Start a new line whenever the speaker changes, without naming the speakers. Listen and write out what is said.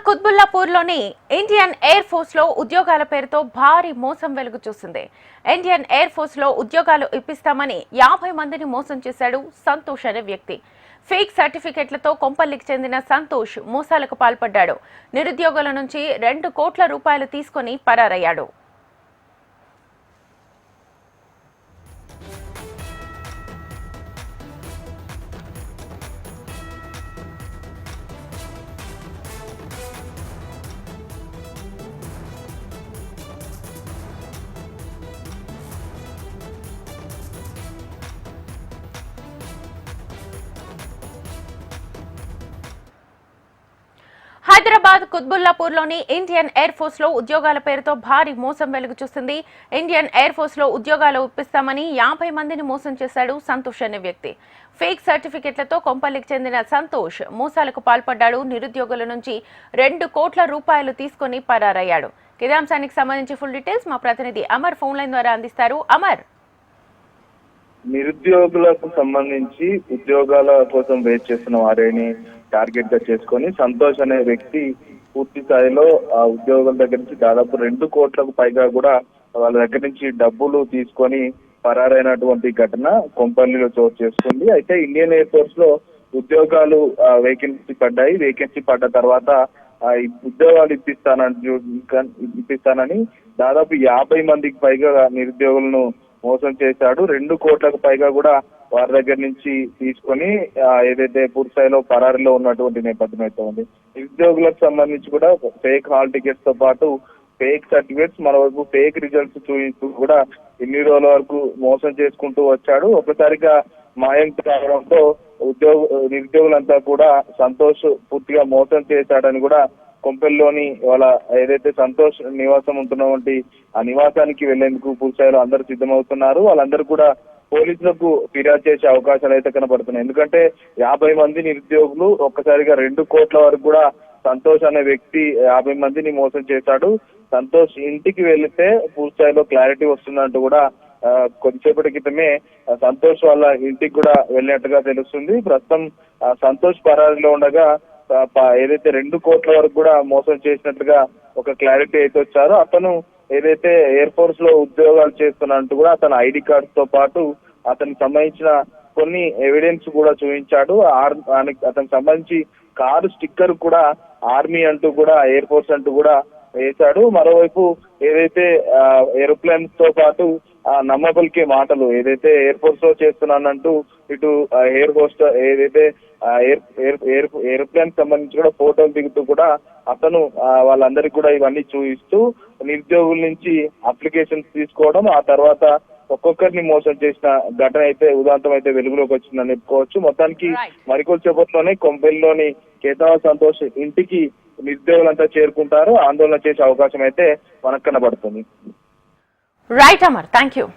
కుత్బుల్లాపూర్లోని Indian air force లో ఉద్యోగాల పేరుతో భారీ మోసం వెలుగు చూసింది. ఇండియన్ ఎయిర్ ఫోర్స్ లో ఉద్యోగాలు ఇప్పిస్తామని 50 మందిని మోసం చేశాడు సంతోష్ అనే వ్యక్తి. ఫేక్ సర్టిఫికెట్లతో కొంపల్లికి చెందిన సంతోష్ మోసాలకు పాల్పడ్డాడు. నిరుద్యోగుల నుంచి 2 కోట్ల రూపాయలు తీసుకుని పరారయ్యాడు. హైదరాబాద్ కుత్బుల్లాపూర్లోని ఇండియన్ ఎయిర్ ఫోర్స్ లో ఉద్యోగాల పేరుతో భారీ మోసం వెలుగు చూసింది. ఇండియన్ ఎయిర్ ఫోర్స్ లో ఉద్యోగాలు ఇప్పిస్తామని 50 మందిని మోసం చేశాడు సంతోష్ అనే వ్యక్తి. ఫేక్ సర్టిఫికెట్లతో కొంపల్లికి చెందిన సంతోష్ మోసాలకు పాల్పడ్డాడు. నిరుద్యోగుల నుంచి 2 కోట్ల రూపాయలు తీసుకుని పరారయ్యాడు. ఇదే అంశానికి సంబంధించి ఫుల్ డీటెయిల్స్ మా ప్రతినిధి అమర్ ఫోన్ లైన్ ద్వారా అందిస్తారు. అమర్,
నిరుద్యోగులకు సంబంధించి ఉద్యోగాల కోసం వెయిట్ చేస్తున్న వారిని టార్గెట్ గా చేసుకొని సంతోష్ అనే వ్యక్తి పూర్తి స్థాయిలో ఆ ఉద్యోగుల దగ్గర నుంచి దాదాపు 2 కోట్లకు పైగా కూడా వాళ్ళ దగ్గర నుంచి డబ్బులు తీసుకొని పరారైనటువంటి ఘటన కొంపల్లిలో చోటు చేసుకుంది. అయితే ఇండియన్ ఎయిర్ ఫోర్స్ లో ఉద్యోగాలు వేకెన్సీ పడ్డాయి. వేకెన్సీ పడ్డ తర్వాత ఉద్యోగాలు ఇప్పిస్తానని దాదాపు 50 మందికి పైగా నిరుద్యోగులను మోసం చేశాడు. 2 కోట్లకు పైగా కూడా వారి దగ్గర నుంచి తీసుకొని ఏదైతే పూర్తి స్థాయిలో పరారీలో ఉన్నటువంటి నేపథ్యం అయితే ఉంది. నిరుద్యోగులకు సంబంధించి కూడా ఫేక్ హాల్ టికెట్స్ తో పాటు ఫేక్ సర్టిఫికేట్స్, మరోవైపు ఫేక్ రిజల్ట్స్ చూపిస్తూ కూడా ఇన్ని రోజుల వరకు మోసం చేసుకుంటూ వచ్చాడు. ఒకసారిగా మాయం కావడంతో నిరుద్యోగులంతా కూడా సంతోష్ పూర్తిగా మోసం చేశాడని కూడా కొంపెల్లోని వాళ్ళ ఏదైతే సంతోష్ నివాసం ఉంటున్నటువంటి ఆ నివాసానికి వెళ్లేందుకు పూర్తిస్థాయిలో అందరూ సిద్ధమవుతున్నారు. వాళ్ళందరూ కూడా పోలీసులకు ఫిర్యాదు చేసే అవకాశాలు అయితే కనబడుతున్నాయి. ఎందుకంటే 50 మంది నిరుద్యోగులు ఒక్కసారిగా 2 కోట్ల వరకు కూడా సంతోష్ అనే వ్యక్తి 50 మందిని మోసం చేశాడు. సంతోష్ ఇంటికి వెళితే పూర్తిస్థాయిలో క్లారిటీ వస్తుందంటూ కూడా కొద్దిసేపటి క్రితమే సంతోష్ వాళ్ళ ఇంటికి కూడా వెళ్ళినట్టుగా తెలుస్తుంది. ప్రస్తుతం సంతోష్ పరారీలో ఉండగా ఏదైతే 2 కోట్ల వరకు కూడా మోసం చేసినట్లుగా ఒక క్లారిటీ అయితే వచ్చారో అతను ఏదైతే ఎయిర్ ఫోర్స్ లో ఉద్యోగాలు చేస్తున్నట్టు కూడా అతని ఐడి కార్డ్స్ తో పాటు అతనికి సంబంధించిన కొన్ని ఎవిడెన్స్ కూడా చూపించాడు. అతనికి సంబంధించి కారు స్టిక్కర్ కూడా ఆర్మీ అంటూ కూడా ఎయిర్ ఫోర్స్ అంటూ కూడా వేశాడు. మరోవైపు ఏదైతే ఏరోప్లేన్స్ తో పాటు నమ్మబలికే మాటలు ఏదైతే ఎయిర్ ఫోర్స్ లో చేస్తున్నానంటూ ఇటు ఎయిర్ హోస్ట్ ఏదైతే ఏరోప్లేన్ సంబంధించి కూడా ఫోటోలు దిగుతూ కూడా అతను వాళ్ళందరికీ కూడా ఇవన్నీ చూపిస్తూ నిరుద్యోగుల నుంచి అప్లికేషన్స్ తీసుకోవడం, ఆ తర్వాత ఒక్కొక్కరిని మోసం చేసిన ఘటన అయితే ఉదాంతం అయితే వెలుగులోకి వచ్చిందని చెప్పుకోవచ్చు. మొత్తానికి మరికొద్దిసేపట్లోనే కొంపెల్లిలోని కేతావ సంతోష్ ఇంటికి నిరుద్యోగులంతా చేరుకుంటారు. ఆందోళన చేసే అవకాశం అయితే మనకు కనబడుతుంది.
Right Amar, thank you.